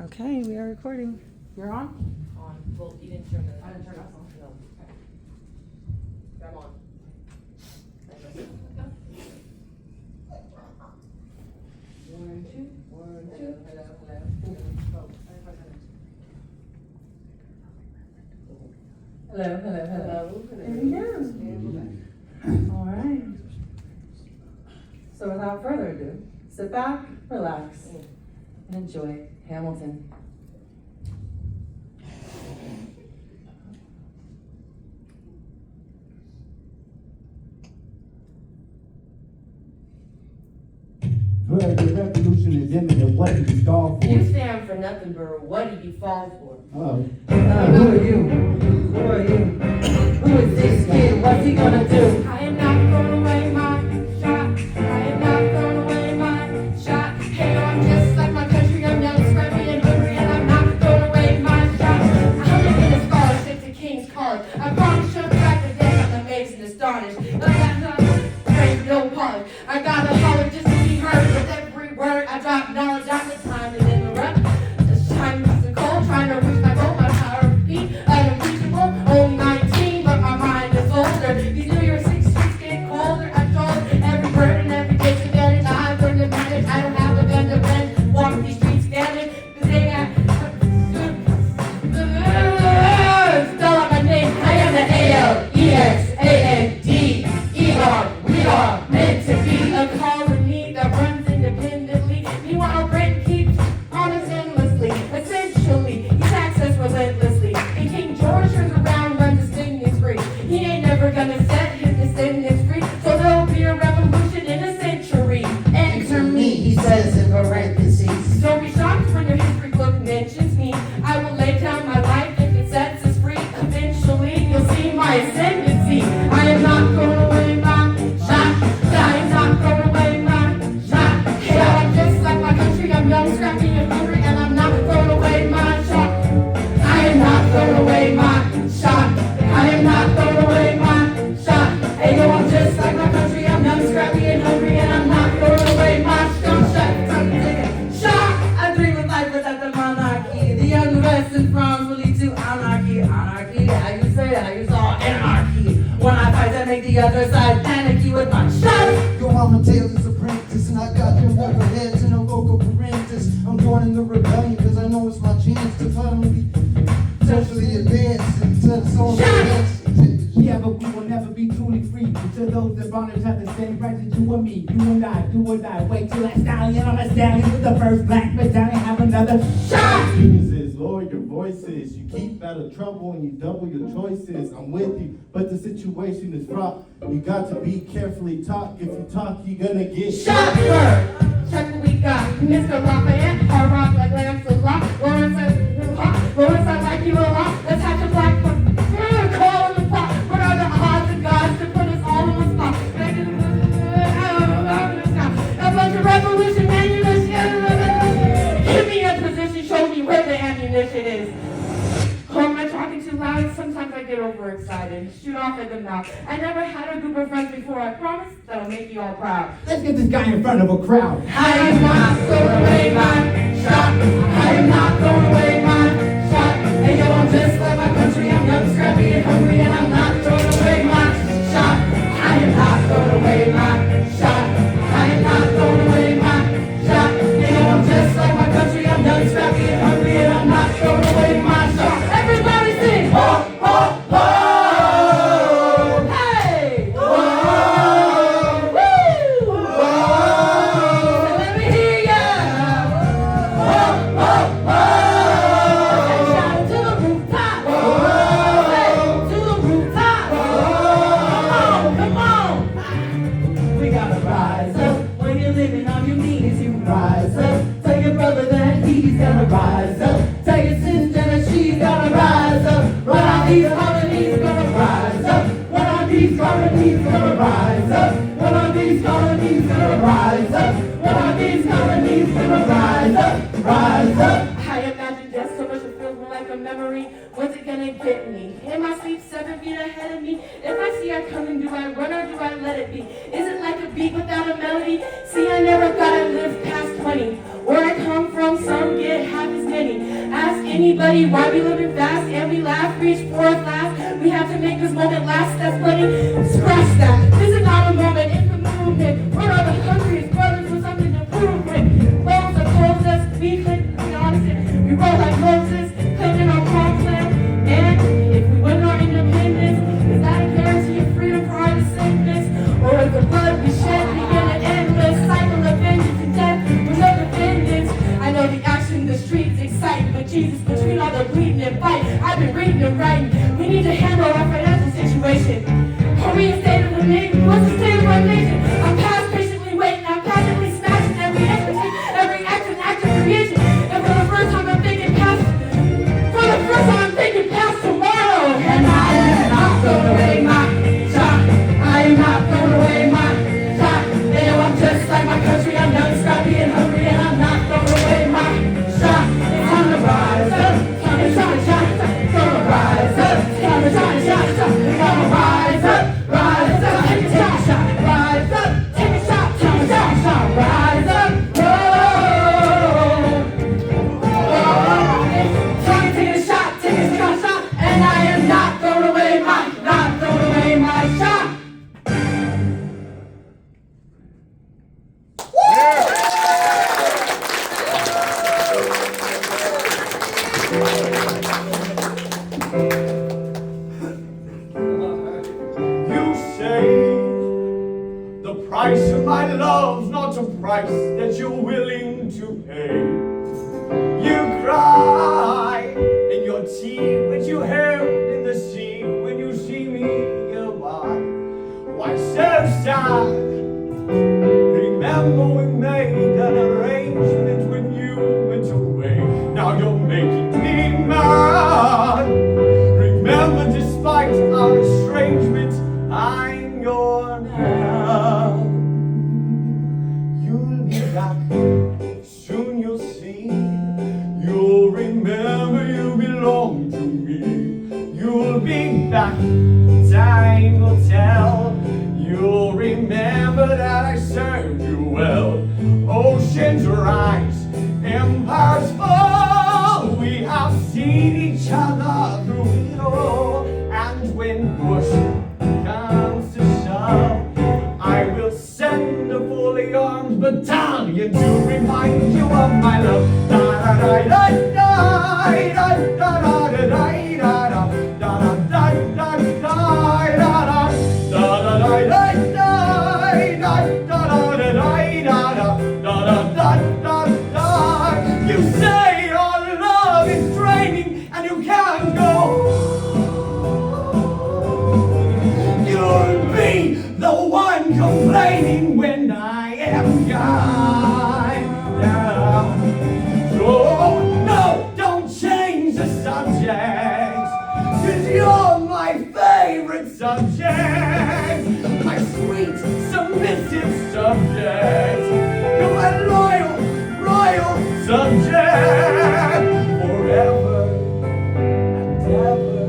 Okay, we are recording. You're on? On. Well, you didn't turn the. I didn't turn it off. No. Okay. I'm on. One, two. Hello, hello, hello. Hello. Hello. All right. So without further ado, sit back, relax, and enjoy Hamilton. Well, the revolution is imminent. What do you stall for? You stand for nothing, but what did you fall for? Oh. Who are you? Who are you? Who is this kid? What's he gonna do? I am not throwing away my shot. I am not throwing away my shot. Hey, I'm just like my country. I'm young, scrappy, and hungry, and I'm not throwing away my shot. I'm making a scholarship to King's College. I promise you'll back the day. I'm amazed and astonished. But I'm not afraid, no polish. I gotta holler just to be heard with every word. I drop knowledge at the time and in the rep. Just trying to the cold, trying to reach my goal. My power of feet, unimpeachable. Only 19, but my mind is older. These New Year's 6 streets get colder. I shoulder every burden, every day's advantage. I've learned to manage. I don't have a gun to bend. Walk these streets standing. The day I spell out my name. I am the ALEXANDER. We are meant to be a colony that runs independently. Meanwhile, Britain keeps on us endlessly. Essentially, he attacks us relentlessly. And King George turns around, runs his descendants free. He ain't never gonna set his descendants free. So there'll be a revolution in a century. Enter me, he says in parentheses. Don't be shocked when your history book mentions me. I will lay down my life if it sets us free. Eventually, you'll see my ascendancy. I am not throwing away my shot. I am not throwing away my shot. Hey, I'm just like my country. I'm young, scrappy, and hungry, and I'm not throwing away my shot. I am not throwing away my shot. I am not throwing away my shot. Hey, yo, I'm just like my country. I'm young, scrappy, and hungry, and I'm not throwing away my shot. Time to take a shot. I dream of life without the monarchy. The unrest in France will lead to anarchy. Anarchy, how you say it? How you saw anarchy? When I fight, I make the other side panicky with my shot. Yo, I'm a Taylor's apprentice, and I got them knuckleheads in a local parentis. I'm joining the rebellion, cause I know it's my chance to finally socially advance into the soul dance. Yeah, but we will never be truly free until those that bondage have the same rights as you and me. You and I, do or die. Wait till that stallion on a stallion with the first black battalion have another shot. Geniuses, lower your voices. You keep out of trouble and you double your choices. I'm with you, but the situation is fraught. You got to be carefully taught. If you talk, you're gonna get Shot first. Check what we got. Mr. Lafayette, hard rock like Lancelot. Lawrence, I like you a lot. Let's have the black call in the pot. What are the odds and gods to put us all on the spot? A bunch of revolution ammunition. Give me a position, show me where the ammunition is. Oh, am I talking too loud? Sometimes I get overexcited. Shoot off at the mouth. I never had a group of friends before. I promise that'll make you all proud. Let's get this guy in front of a crowd. I am not throwing away my shot. I am not throwing away my shot. Hey, yo, I'm just like my country. I'm young, scrappy, and hungry, and I'm not throwing away my shot. I am not throwing away my shot. I am not throwing away my shot. Hey, yo, I'm just like my country. I'm young, scrappy, and hungry, and I'm not throwing away my shot. Everybody sing, ho, ho, ho! Hey! Whoa! Woo! Whoa! Let me hear ya! Whoa, whoa, whoa! Shout to the rooftop! Whoa! Hey, to the rooftop! Whoa! Come on! We gotta rise up. When you're living on your knees, you rise up. Tell your brother that he's gonna rise up. Tell your sister that she's gonna rise up. What are these colonies gonna rise up? What are these colonies gonna rise up? What are these colonies gonna rise up? What are these colonies gonna rise up? Rise up. I imagine death so much it feels like a memory. What's it gonna get me? In my sleep 7 feet ahead of me. If I see it coming, do I run or do I let it be? Is it like a beat without a melody? See, I never thought I'd live past 20. Where I come from, some get half as many. money, why we living fast, and we laugh, reach for a glass. We have to make this moment last, that's money. Scratch that. This is not a moment, it's a movement. We're all the hungriest brothers with something to prove with. Clothes that close us, we couldn't be honest. We roll like Moses, claiming our promised land. And if we win our independence, is that a guarantee of freedom for our descendants? Or is the blood we shed begin an endless cycle of vengeance and death with no defendants? I know the action in the streets excite, but Jesus, between all the bleeding and fight, I've been reading and writing. We need to handle our financial situation. Are we a state of the nation? What's the state of our nation? I'm past patiently waiting, I'm passionately smashing every entity, every action, act of creation. And for the first time I'm thinking past, tomorrow. And I am not throwing away my shot. I am not throwing away my shot. They know I'm just like my country, I'm young, scrappy, and hungry, and I'm not throwing away my shot. It's time to rise up, time to shine, shine, time to rise up, time to shine, shine, time to rise up, take a shot, rise up, take a shot, time to shine, shine, rise up, take a shot, and I am not throwing away my shot. You say the price of my love's not a price that you're willing to pay. You cry in your tea, but you held in the sea when you see me go by. Why so sad? Remember we made an arrangement when you went away. Now you're making me mad. Remember, despite our estrangement, I'm your now. You'll be back, soon you'll see. You'll remember you belong to me. You'll be back, time will tell. You'll remember that I served you well. Oceans rise, empires fall. We have seen each other through it all. And when push comes to shove, I will send a fully armed battalion to remind you of my love. You say your love is draining and you can't go. You'll be the one complaining when I am gone. So no, don't change the subject, 'cause you're my favorite subject, my sweet, submissive subject. You're my royal subject, forever and ever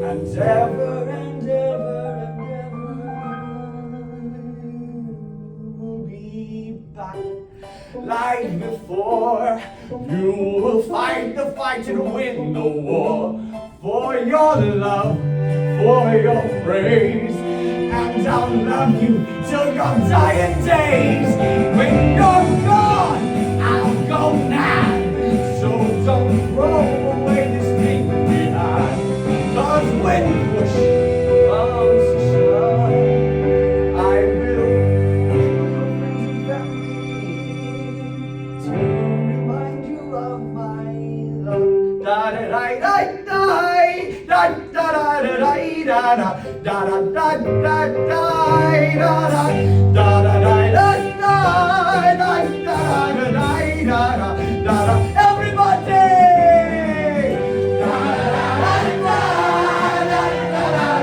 and ever and ever and ever. We'll be back like before. You will fight the fight and win the war for your love, for your praise. And I'll love you till your dying days. When you're gone, I'll go mad. So don't throw away this thing behind. 'Cause when push comes to shove, I will kill your friends and family to remind you of my love. Da da da da da da da da da da. Da da da da da da da da da da da. Everybody! Da da da da da da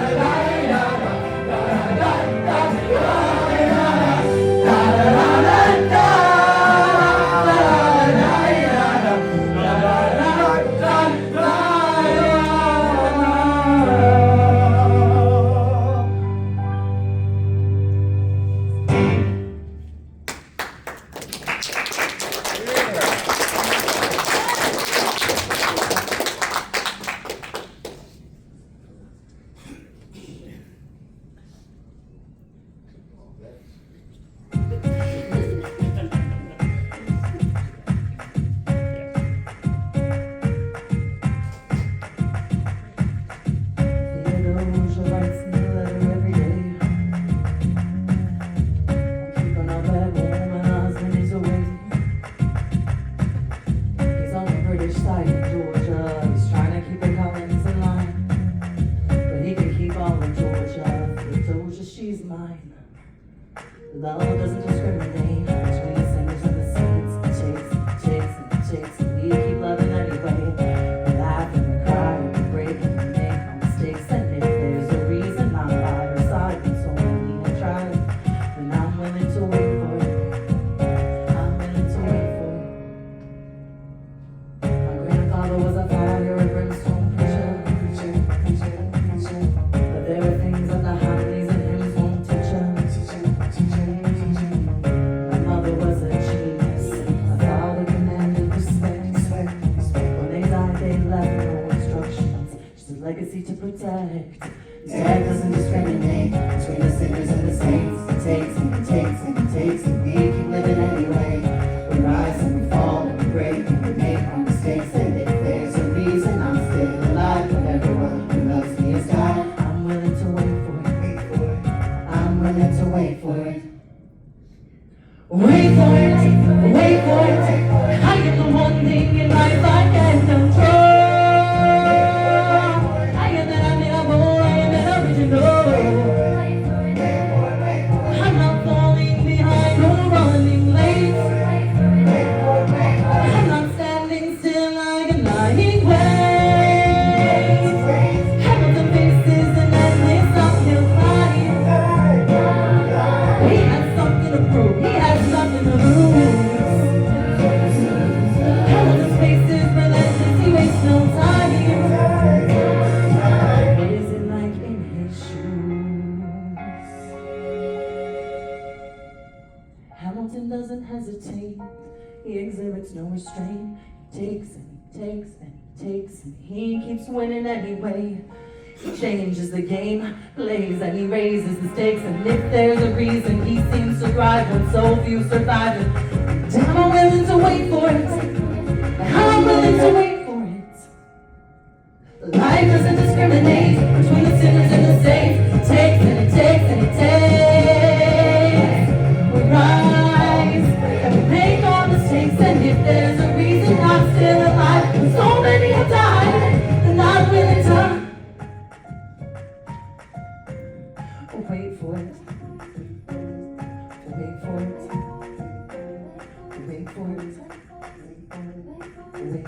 legacy to protect. Dad doesn't discriminate between the sinners and the saints. It takes and it takes and it takes, and we keep living anyway. We rise and we fall and we break and we make our mistakes. And if there's a reason I'm still alive, but everyone who loves me is God, I'm willing to wait for it. I'm willing to wait for it. Wait for it, wait for it. I am the one thing in life I can control. I am the unbeatable, I am the original. I'm not falling behind or running late. I'm not standing still like a lying wave. Hamilton faces an endless uphill climb. He has something to prove, he has nothing to lose. Hamilton's face is relentless, he wastes no time. What is it like in his shoes? Hamilton doesn't hesitate, he exhibits no restraint. He takes and he takes and he takes and he keeps winning anyway. He changes the game, plays and he raises the stakes. And if there's a reason he seems to thrive when so few survive it, then I'm willing to wait for it. I'm willing to wait for it. Life doesn't discriminate between the sinners and the saints. It takes and it takes and it takes. We rise and we make our mistakes. And if there's a reason I'm still alive when so many have died, then I'm willing to wait for it. Wait for it. Wait for it. Wait.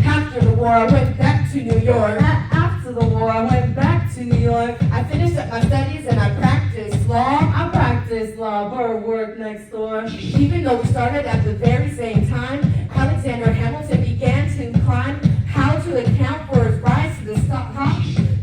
After the war, I went back to New York. After the war, I went back to New York. I finished up my studies and I practiced law. I practiced law, but work next door. Even though we started at the very same time, Alexander Hamilton began to climb. How to account for his rise to the top?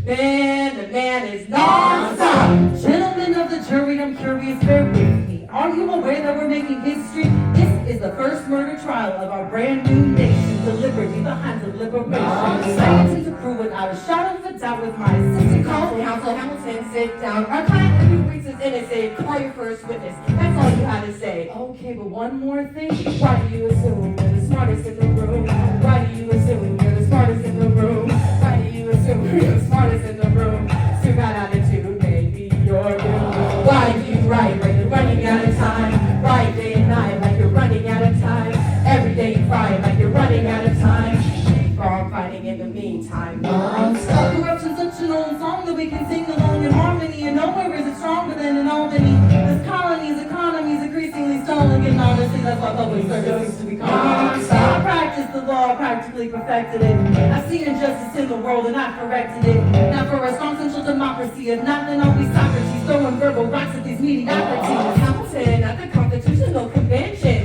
Man, the man is non-stop. Gentlemen of the jury, I'm curious, bear with me. Are you aware that we're making history? This is the first murder trial of our brand new nation. The liberty behind the liberation. I intend to prove without a shadow of a doubt with my assistant counsel, Hamilton, sit down. Our client agrees is innocent. Call your first witness. That's all you had to say. Okay, but one more thing. Why do you assume you're the smartest in the room? Why do you assume you're the smartest in the room? Why do you assume you're the smartest in the room? Still got attitude, maybe you're doomed. Why do you write when you're running out of time? Write day and night like you're running out of time. Every day you cry like you're running out of time. Keep on fighting in the meantime. Corruption's such an old song that we can sing along in harmony. And nowhere is it stronger than in Albany. This colony's economy's increasingly stalling. And honestly, that's why public service used to be called. I practiced the law, practically perfected it. I've seen injustice in the world and I corrected it. Now for a strong central democracy, if not, then I'll be Socrates throwing verbal rocks at these mediocrities. Hamilton at the Constitutional Convention.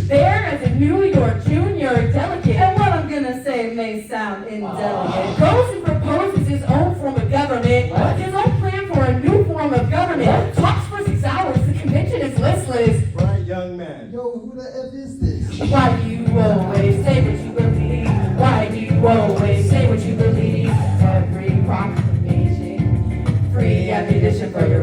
There as a New York junior delegate. And what I'm gonna say may sound indelicate. Goes and proposes his own form of government. His own plan for a new form of government. Talks for 6 hours. The convention is listless. Right, young man. Yo, who the F is this? Why do you always say what you believe? Why do you always say what you believe? Every proclamation, free ammunition for your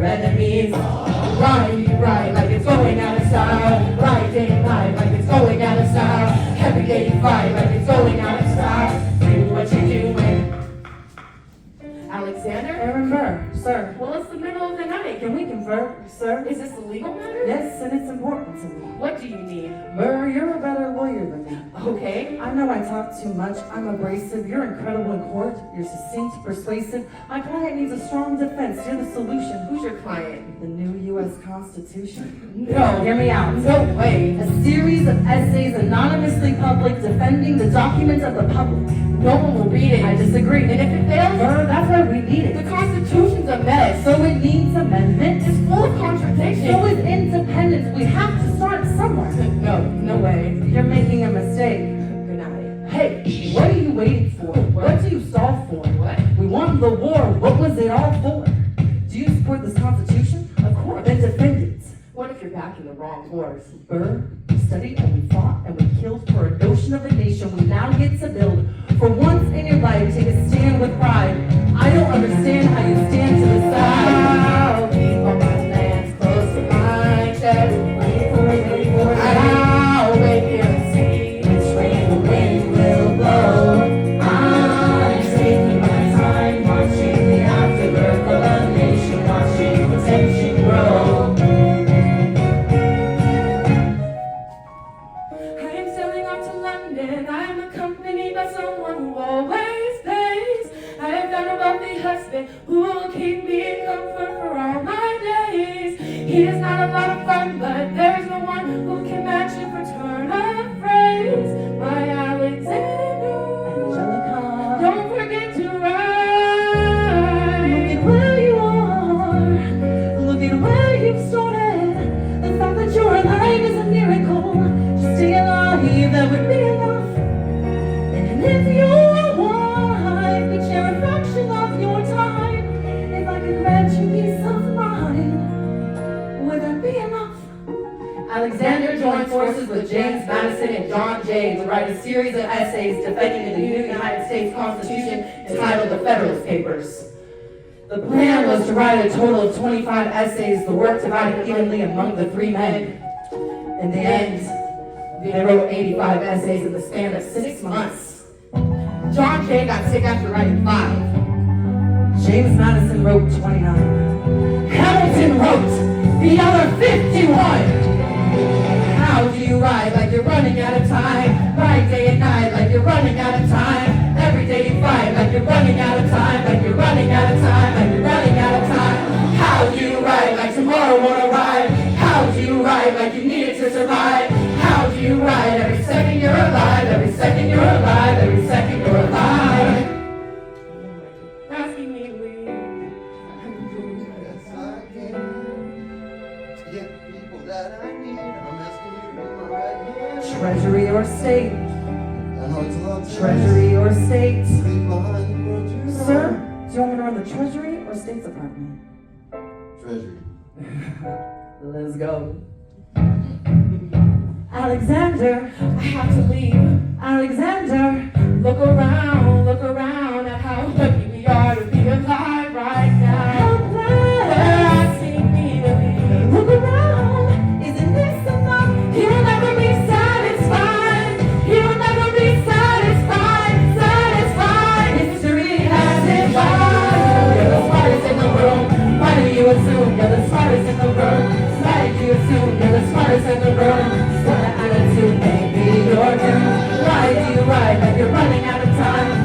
sir. Well, it's the middle of the night. Can we confer, sir? Is this a legal matter? Yes, and it's important to me. What do you need? Burr, you're a better lawyer than me. Okay. I know I talk too much. I'm abrasive. You're incredible in court. You're succinct, persuasive. My client needs a strong defense. You're the solution. Who's your client? The new U.S. Constitution. No. Hear me out. No way. A series of essays anonymously public defending the documents of the public. No one will read it. I disagree. And if it fails, Burr, that's why we need the it. Constitution's a mess. So it needs amendment. It's full of contradictions. So is independence. We have to start somewhere. No way. You're making a mistake. Good night. Hey, what are you waiting for? What do you stall for? What? We won the war. What was it all for? Do you support this Constitution? Of course. Then defend it. What if you're backing the wrong horse? Burr, we studied and we fought and we killed for a notion of a nation we now get to build. For once in your life, take a stand with pride. I don't understand how you stand to the side. I'll keep all my plans close to my chest. I'll wait here and see which way the wind will blow. I'm taking my time, watching the afterbirth of a nation, watching the tension grow. I am sailing off to London. I am accompanied by someone who always pays. I have found a wealthy husband who will keep me in comfort for all my days. He is not a lot of fun, but there is no one who can match him for turn of phrase. My Alexander, Angelica, don't forget to write. look at where you are. Look at where you've started. The fact that you're alive is a miracle. Just stay alive, that would be enough. And if your wife could share a fraction of your time, if I could grant you peace of mind, would that be enough? Alexander joined forces with James Madison and John Jay to write a series of essays defending the new United States Constitution entitled the Federalist Papers. The plan was to write a total of 25 essays, the work divided evenly among the three men. In the end, they wrote 85 essays in the span of 6 months. John Jay got sick after writing 5. James Madison wrote 29. Hamilton wrote the other 51. How do you ride like you're running out of time? Ride day and night like you're running out of time. Every day you fight like you're running out of time. Like you're running out of time. Like you're running out of time. How do you ride like tomorrow won't arrive? How do you ride like you need it to survive? How do you ride every second you're alive? Every second you're alive. Every second you're alive. Asking me to leave. Yes, I can. To get the people that I need, I'm asking you to be my right hand. Treasury or state? I know it's a lot to Treasury or state? leave behind the world you know. Sir, do you want me to run the Treasury or State Department? Treasury. Let's go. Alexander, I have to leave. Alexander, Look around at how lucky we are to be alive right now. helpless. They're asking me to leave. Look around, isn't this enough? He'll never be satisfied. He'll never be satisfied. Satisfied. History has it right. You're the smartest in the room. Why do you assume you're the smartest in the room? Why did you assume you're the smartest in the room? What attitude may be your doom? Why do you ride like you're running out of time?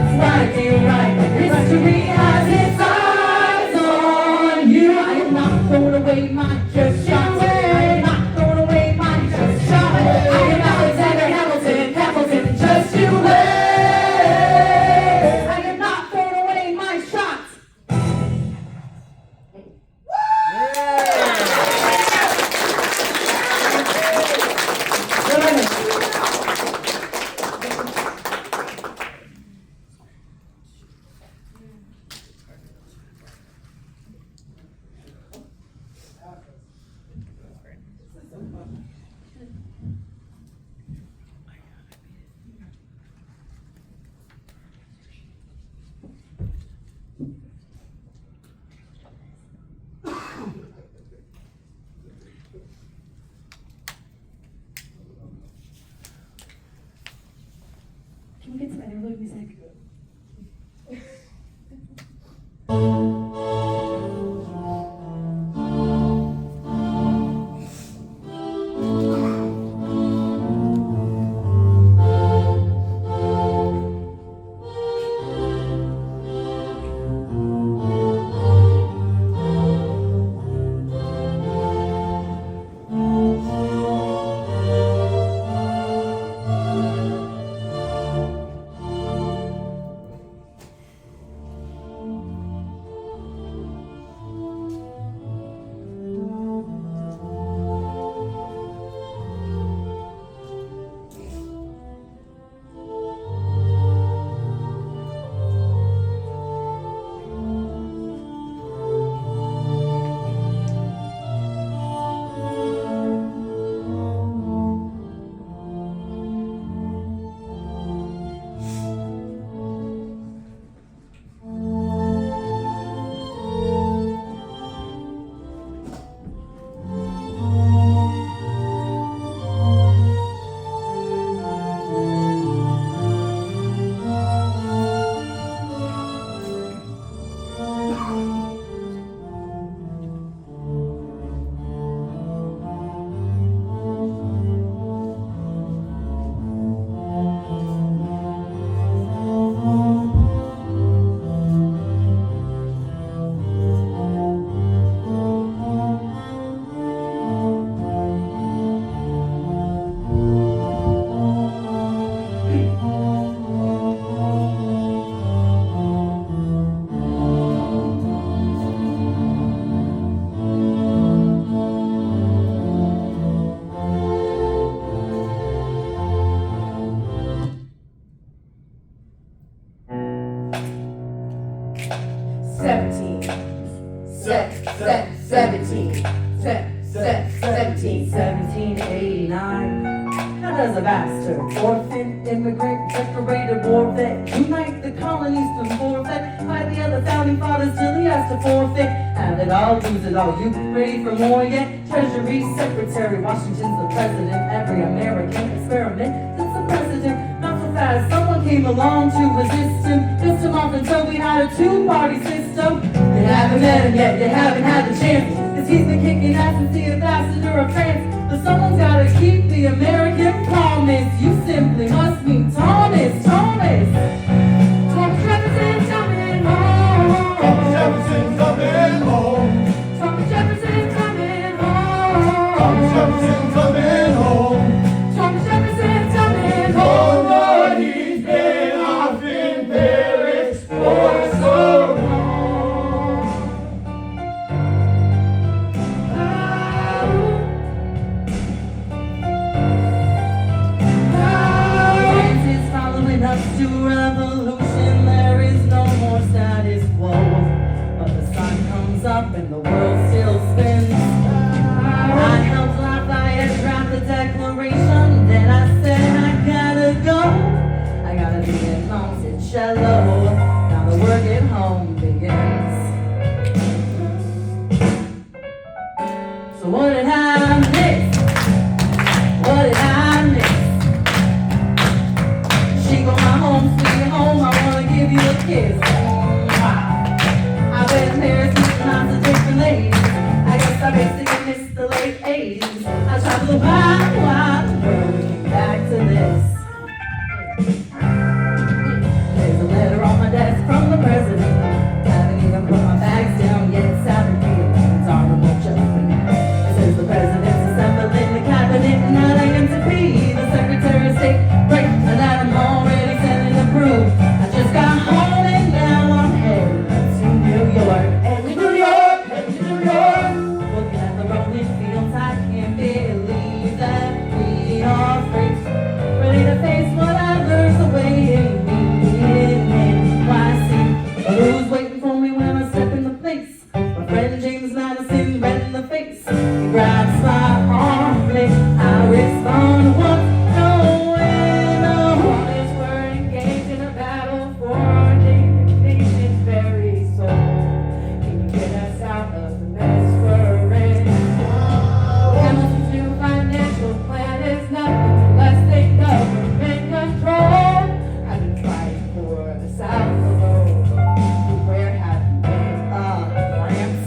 17. 1789. How does a bastard orphan, immigrant, decorated war vet unite the colonies to forfeit? Fight the other founding fathers till he has to forfeit. Have it all, lose it all. You ready for more yet? Treasury Secretary, Washington's the president. Every American experiment since the president. Not so fast, someone came along to resist him. Pissed him off until we had a two-party system. You haven't met him yet, you haven't had the chance. Cause he's been kicking ass as the ambassador of France. But someone's gotta keep the American promise. You simply must meet Thomas. Thomas Jefferson coming home. Thomas Jefferson coming home. Thomas Jefferson coming home. Thomas Jefferson coming home. Thomas Jefferson coming Oh home. Lord, he's been off in Paris for so long. France is following us to revolution. There is no more status quo. But the sun comes up and the world still spins. I helped Lafayette draft the Declaration. Then I said I gotta go. I gotta be at Monticello. Now the work at home begins. So what did I miss? What did I miss? She go my home, sweet home, I wanna give you a kiss. I've been Paris with lots of different ladies. I guess I basically missed the late 80s. I traveled a wide, wide world and came back to this. There's a letter on my desk from the president. Haven't even put my bags down yet. Saturday feelings honorable judgment. It says the president's assembling the cabinet and that I am to be the Secretary of State. Great, and that I'm already sending approved. I just got home and now I'm headed to New York. Heading to New York, heading to New York. Looking at the rolling fields, I can't believe that we are free. Ready to face whatever's awaiting me in NYC. But who's waiting for me when I step in the place? My friend James Madison, red in the face. He grabs my arm, I respond, what? No way, no. Promise we're engaged in a battle for our nation's very soul. Can you get us out of the mess we're in? Hamilton's new financial plan is nothing less than government control. I've been fighting for the South alone. Where have you been? France.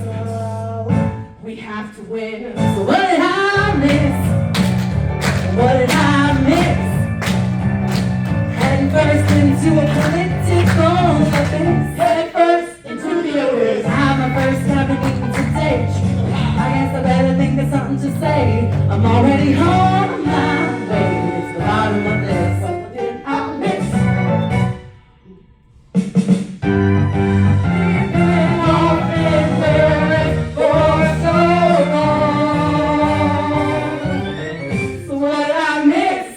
We have to win. So what did I miss? What did I miss? Heading first into a political abyss. Head first into the abyss. I have my first cabinet meeting today. I guess I better think of something to say. I'm already on my way to the bottom of this. What did I miss? We've been off in Paris for so long. So what did I miss?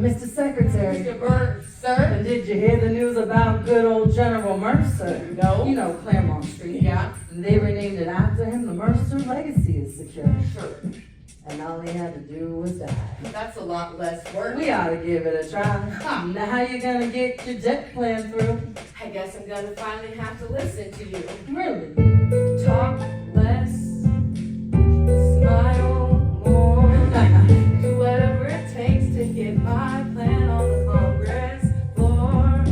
Mr. Secretary. Mr. Burns, sir. And did you hear the news about good old General Mercer? No. You know, Claremont Street. Yeah. And they renamed it after him. The Mercer legacy is secure. Sure. And all he had to do was die. That's a lot less work. We ought to give it a try. Huh. Now how you gonna get your jet plan through? I guess I'm gonna finally have to listen to you. Really? Talk less, smile more. Do whatever it takes to get my plan on the Congress floor.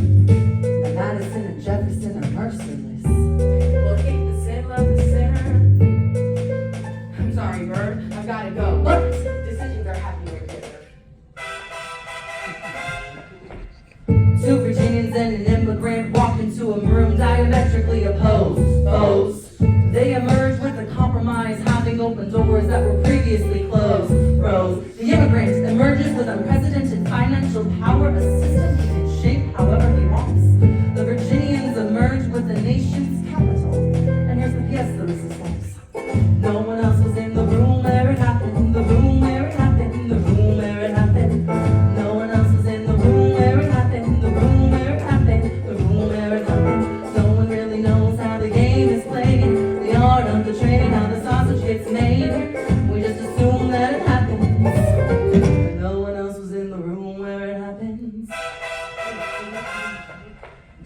The Madison and Jefferson are merciless. We'll hate the sin, love the sinner. I'm sorry, Bird. I've gotta go. What? Decisions are happening right here. Two Virginians and an immigrant walked into a room diametrically opposed. Foes. They emerged with a compromise, having opened doors that were previously closed. Rose. The immigrant emerges with unprecedented financial power, a system he can shape however he wants. The Virginians emerge with the nation's capital. And here's the pièce de résistance. No one else was in the room where it happened. The room where it happened. The room where it happened. No one else was in the room where it happened. The room where it happened. The room where it happened. No one really knows how the game is played. The art of the trade, how the sausage gets made. We just assume that it happens. But no one else was in the room where it happens.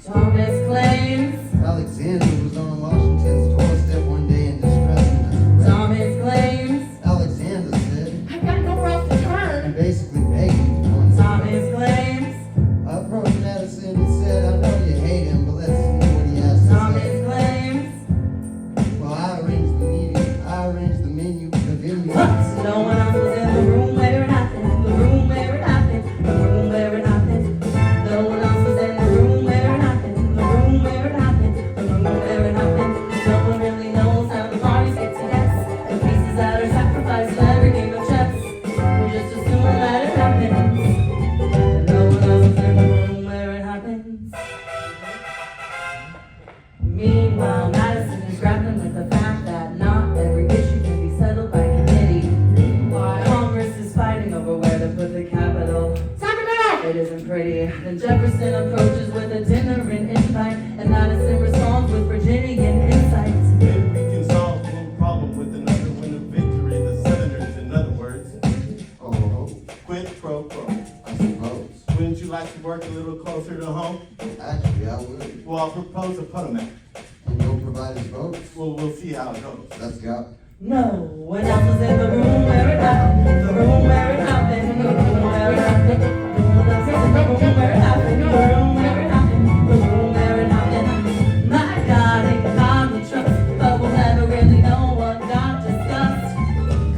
Thomas claims. Alexander was on Washington's doorstep one day in distress. Thomas claims. Alexander said, I've got nowhere else to turn. and basically begged him to join us. Thomas claims. I approached Madison and said, I know you hate him, but let's see what he has to Thomas say. claims. Well, I arranged the meeting, I arranged the menu, the venue. No one else was in the room where it happened. The room where it happened. The room where it happened. No one else was in the room where it happened. The room where it happened. The room where it happened. No one really knows how the parties get to guess. The pieces that are sacrificed in every game of chess. We just assume that it happens. And no one else was in the room where it happens. Meanwhile, Madison is grappling with the fact that not every issue can be settled by committee. While Congress is fighting over where to put the capital. Sacramento! It isn't pretty. Then Jefferson approaches with a dinner and invite, and Madison responds with Virginian insight. Maybe we can solve one problem with another win of victory. The Senators, in other words, Oh, quid pro quo. I suppose. Wouldn't you like to work a little closer to home? Actually, I would. Well, I'll propose a Potomac. And you'll provide us votes. Well, we'll see how it goes. Let's go. No one else was in the room where it happened. The room where it happened. The room where it happened. No one else was in the room where it happened. The room where it happened. The room where it happened. My God, in God we trust, but we'll never really know what got discussed.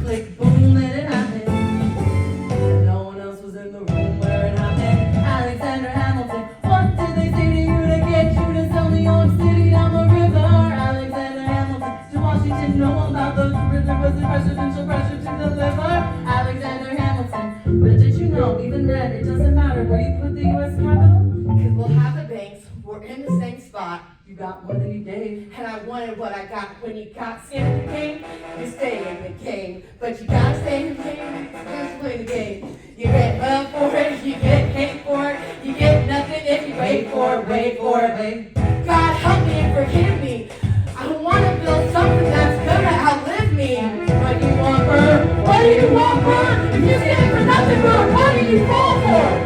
Click, boom, let it happen. No one else was in the room where it happened. Alexander Hamilton, what did they say to you to get you to sell New York City down the river? Alexander Hamilton, did Washington know about the river? Was it presidential pressure to deliver? Alexander Hamilton, but did you know even then it doesn't matter where you put the U.S. Capitol? Because we'll have the banks. We're in the same spot. You got more than you gave. And I wanted what I got when you got skin in the game. You stay in the game. But you gotta stay in the game. Just play the game. You get love for it. You get hate for it. You get nothing if you wait for it. Wait for it. Wait. God help me and forgive me. I want to build something that's gonna outlive me. What do you want, Bird? What do you want, Bird? If you stand for nothing, Bird, what do you fall for?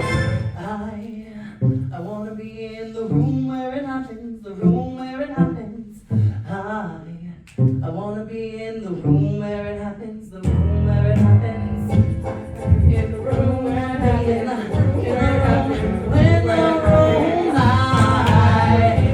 I wanna be in the room where it happens, the room where it happens. I wanna be in the room where it happens, the room where it happens. In the room where it happens. In the room, in the room high.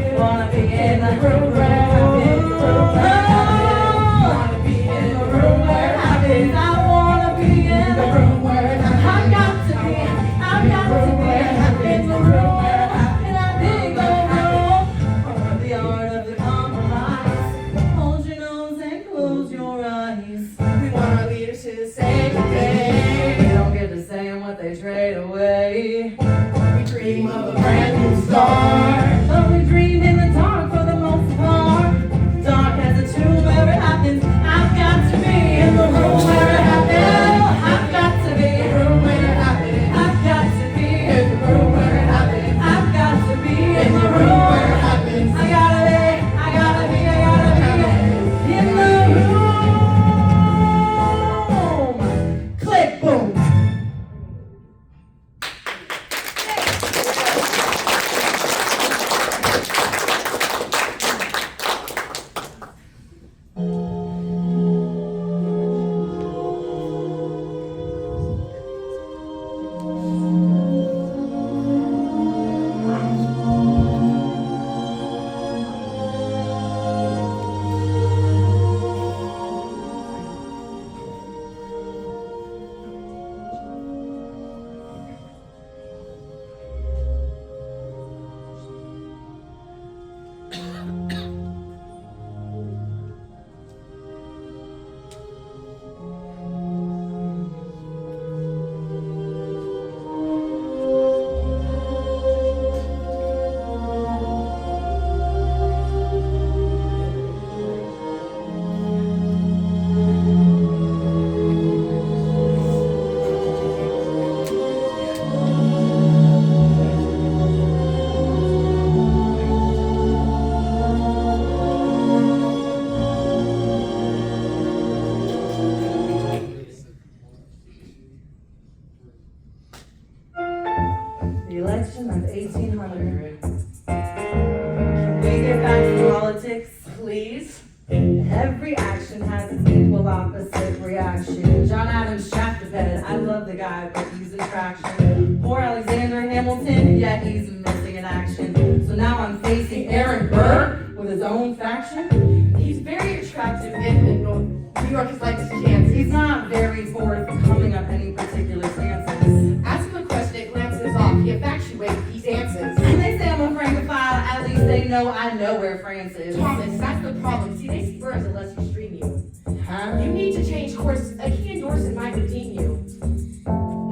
election of 1800. Can we get back to politics? Please? Every action has its equal opposite reaction. John Adams shafted bed. I love the guy, but he's in traction. Poor Alexander Hamilton, yeah, he's missing in action. So now I'm facing Aaron Burr with his own faction. He's very attractive and New York is like his chance. He's not very forthcoming on any particular stances. Ask him a question, it glances off. He infatuates, he dances. And they say I'm a francophile, at least they know I know where France is. Thomas, that's the problem. See, they see birds unless you stream you. Huh? You need to change course. A key endorsement might redeem you.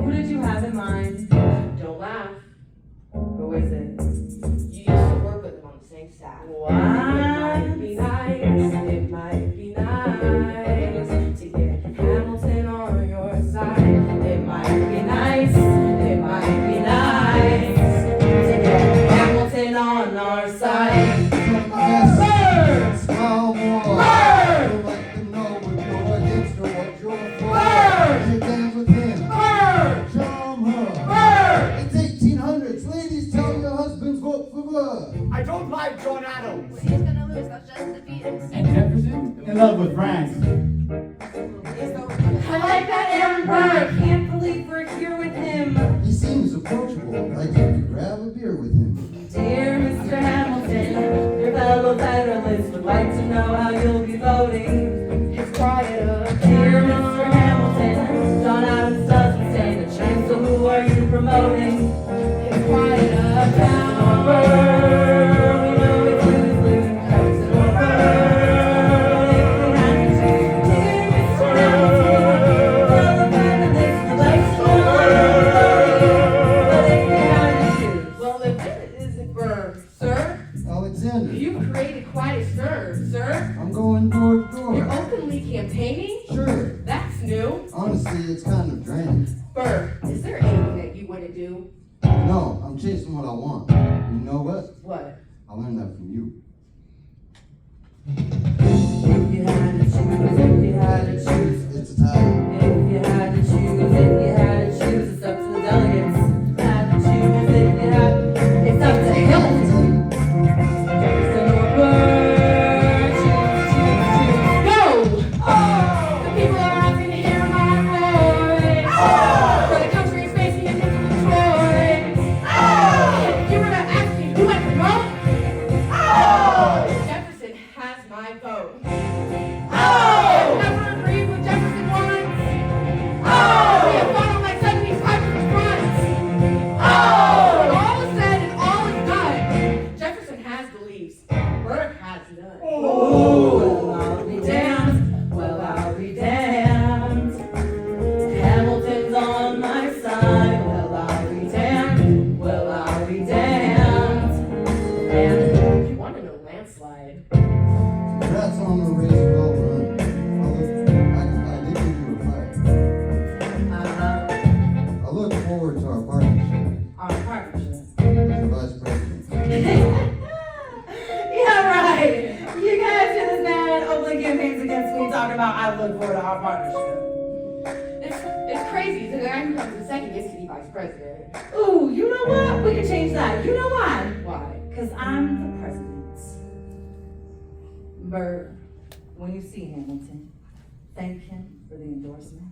Who did you have in mind? Don't laugh. Who is it? You used to work with them on the same staff. What? It might be nice. It might be nice to get Hamilton on your side. It might be nice. It might be nice to get Hamilton on our side. Yes. Smile more. Don't let them know what you're against or what you're for. You dance with him. Charm her. It's 1800s. Ladies, tell your husbands vote for her. I don't like John Adams. He's gonna lose, that's just defeat him. And Jefferson in love with France. I like that Aaron Burr. I can't believe we're here with him. He seems approachable, like you could grab a beer with him. Dear Mr. Hamilton, your fellow Federalists would like to know how you'll be voting. It's quiet up. Dear Mr. Hamilton, John Adams doesn't stand a chance, so who are you promoting? It's quiet up. Jackson or Burr, we know it's lose-lose. Jackson or Burr, if we had to choose. Dear Mr. Hamilton, fellow Federalists would like to know how you'll be voting. But if we had to choose. Well, if it isn't Burr, sir, Alexander, you've created quite a stir, sir. I'm going door to You're door. openly campaigning? Sure. That's new. Honestly, it's kind of draining. Burr, is there anything that you wouldn't do? No, I'm chasing what I want. You know what? What? I learned that from you. If you had to choose, if you had to choose. It's Italian. If you had to choose, if you had to choose, it's up to the delegates. Had to choose, if you had, it's up to Hamilton. Jefferson or Burr, choose. Go! The people are asking to hear my voice. For the country is facing a difficult choice. If you were to ask me who I promote, Jefferson has my vote. Never agreed with Jefferson once. We have fought on like 75 fronts. When all is said and all is done, Jefferson has beliefs. Burr has none. Well, I'll be damned. Well, I'll be damned. Hamilton's on my side. Well, I'll be damned. Well, I'll be damned. And You want to know landslide? Congrats on the race well run. I did give you a fight. I look forward to our partnership our partnership. as vice president. Yeah, right. You guys hear this man opening campaigns against me talking about I look forward to our partnership. It's crazy. The guy who comes in second gets to be vice president. Ooh, you know what? We can change that. You know why? Why? Because I'm the president. Burr, when you see Hamilton, thank him for the endorsement.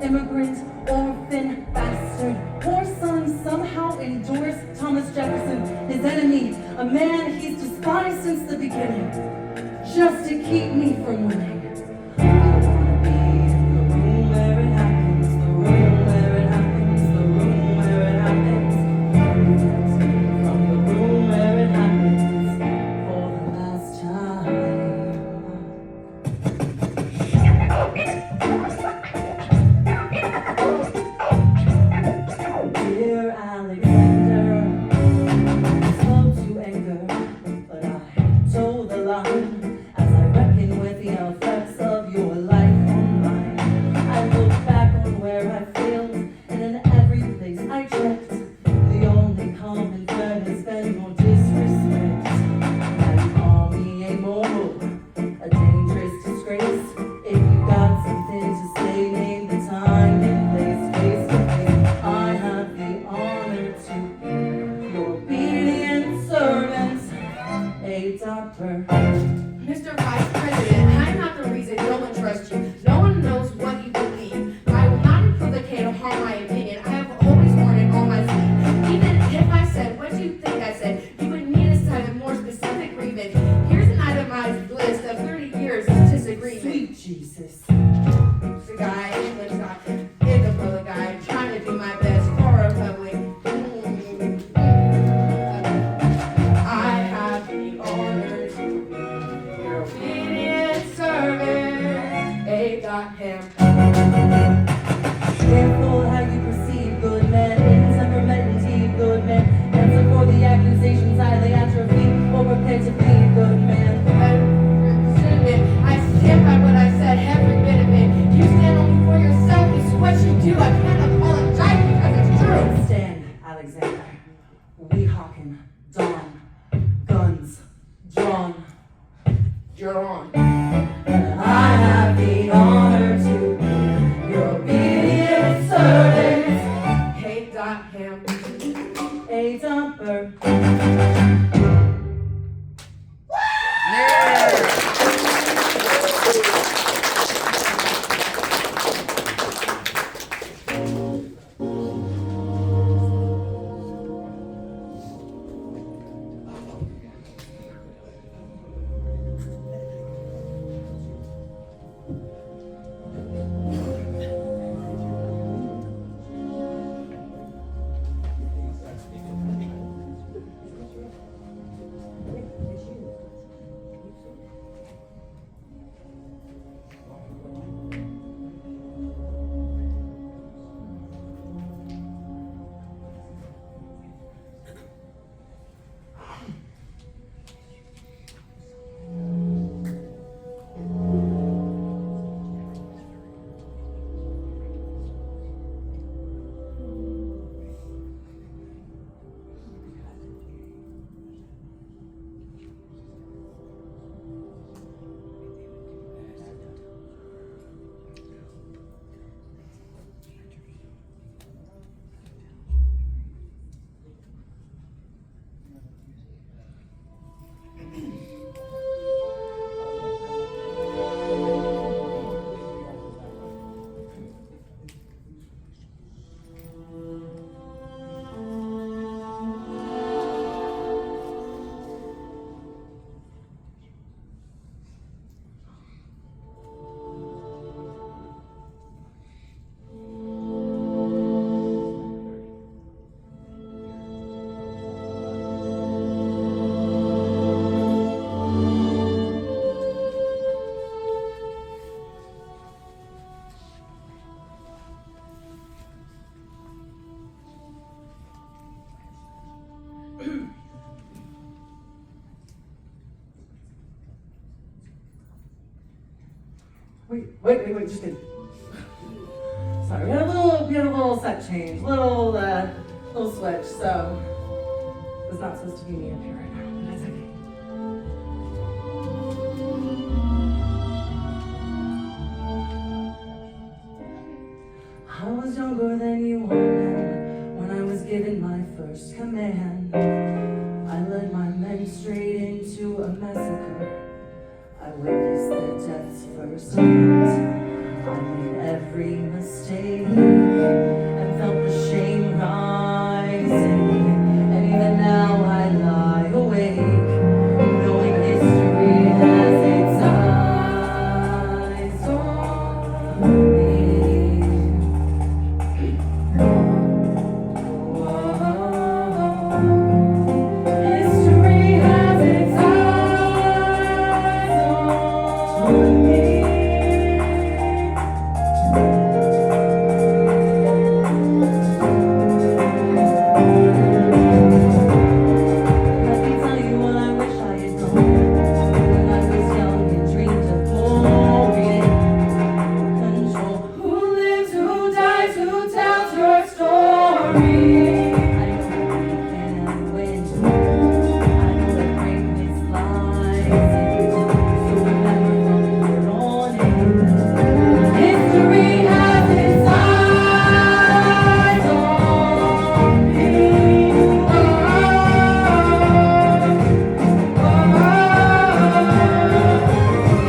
immigrant, orphan, bastard, poor son somehow endures Thomas Jefferson, his enemy, a man he's despised since the beginning, just to keep me from winning. I wanna be in the room where it happens, the room where it happens, the room where it happens. From the room where it happens for the last time. Dear Alexander, slow to anger, but I toe the line as I reckon with the effects of your life on mine. I look back on where I failed, and in every place I checked, the only common thread has been your disrespect. Now you call me amoral, a dangerous disgrace. If you got something to say, name the time and place, face to face. I have the honor to be your obedient servant, a doctor. Mr. Vice President, I'm not the reason no one trusts you. No one knows what you believe. I will not equivocate or harm my opinion. I have always worn it on my sleeve. Even if I said what you think I said, you would need to cite a more specific reason. Here's an itemized list of 30 years of disagreement. Sweet Jesus. The guy in the top, in the public eye, trying to do my best for a public. I have the honor to be your obedient servant, Abraham. Careful how you perceive, good man, in temperament indeed, good man. Answer for the accusations I lay at your feet, or prepare to plead, good man. I stand by what I said, every bit of it. You stand only for yourself, it's what you do. I can't apologize because it's true. Stand, Alexander. Weehawken, dawn, guns drawn. You're on. I have the honor to be your obedient servant, Abraham. a dumper. Wait, just kidding. Sorry, we had a little set change, little switch, so it's not supposed to be me up here right now, but that's okay. I was younger than you are now, when I was given my first command. I led my men straight into a massacre. I witnessed their deaths firsthand. I made every every mistake and felt the shame rising. And even now I lie awake, knowing history has its eyes on me. History has its eyes on me. Let me tell you what I wish I had known when I was young and dreamed of glory and control. Who lives, who dies, who tells your story? I know we can win. I know that greatness lies in you. So remember from here on in. History has its eyes on me.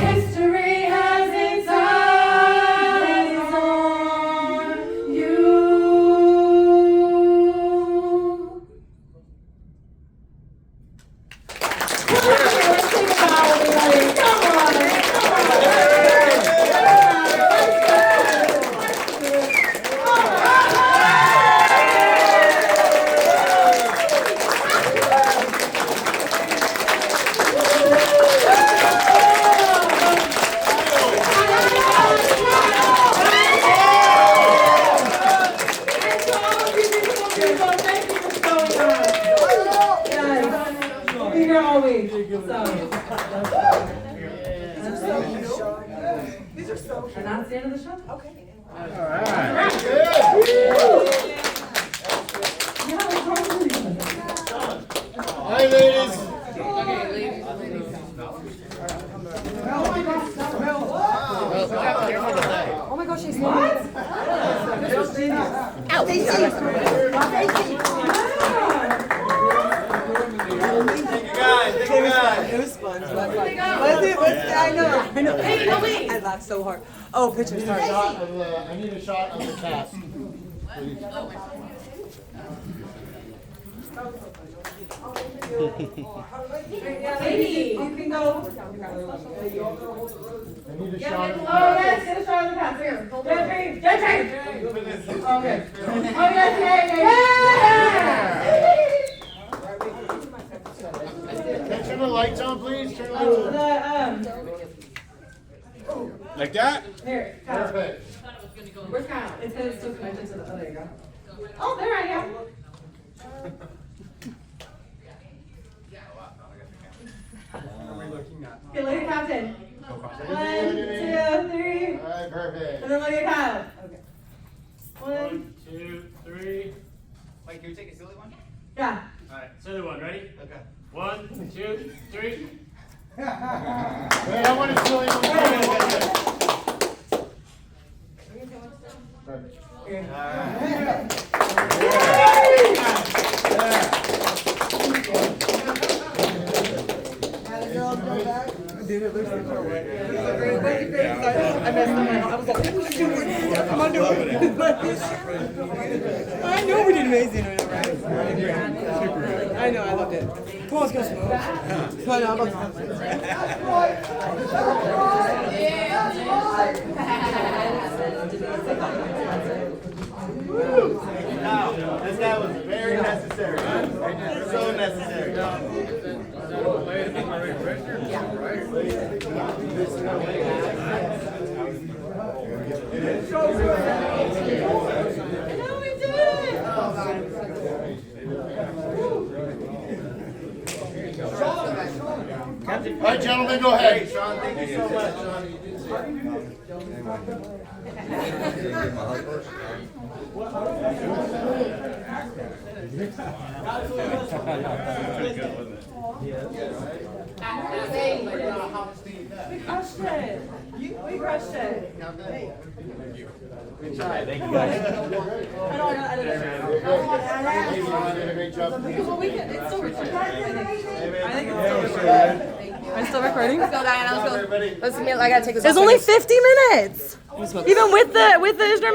History has its eyes on you. Let's think about it. Come on, Here all week. And that's the end of the show? Okay. Hi, ladies. Oh my gosh, she's what? Ow, Stacy. It was fun. I know. I laughed so hard. Oh, pictures. Sorry. I need a shot of the cast. Please. Katie, you can go. I need a shot of the Oh, yes, get a shot of the pass. Here. Jeffrey. Okay. Oh, yes, Can you turn the lights on, please? Turn the lights on. Like that? Here, Kyle. Perfect. Where's Kyle? It's because it's still connected to the, oh, there you go. Oh, there I am. Okay, look at Captain. 1, 2, 3. All right, perfect. And then look at Kyle. Okay. 1, 2, 3. Wait, can we take a silly one? yeah. Alright, silly one, ready? Okay. 1, 2, 3. Wait, I want to show you. Perfect. I messed up my I was like, come on, do it. I know we did amazing, right? I know, I loved it. Come on, let's go smoke. I know, I'm about Wow, this guy was very necessary. So necessary. All right, gentlemen, go ahead. Sean, thank you so much, Sean. We crushed it. We crushed it. Good try. Thank you guys. I know, I got edited. You did a great job. Well, we can, it's still recorded. I think it's still recorded. Good. Thank you. Am I still recording? Let's go, Diana. Let's go. Let's. I gotta take this. It's off only second. 50 minutes. Even with the Isner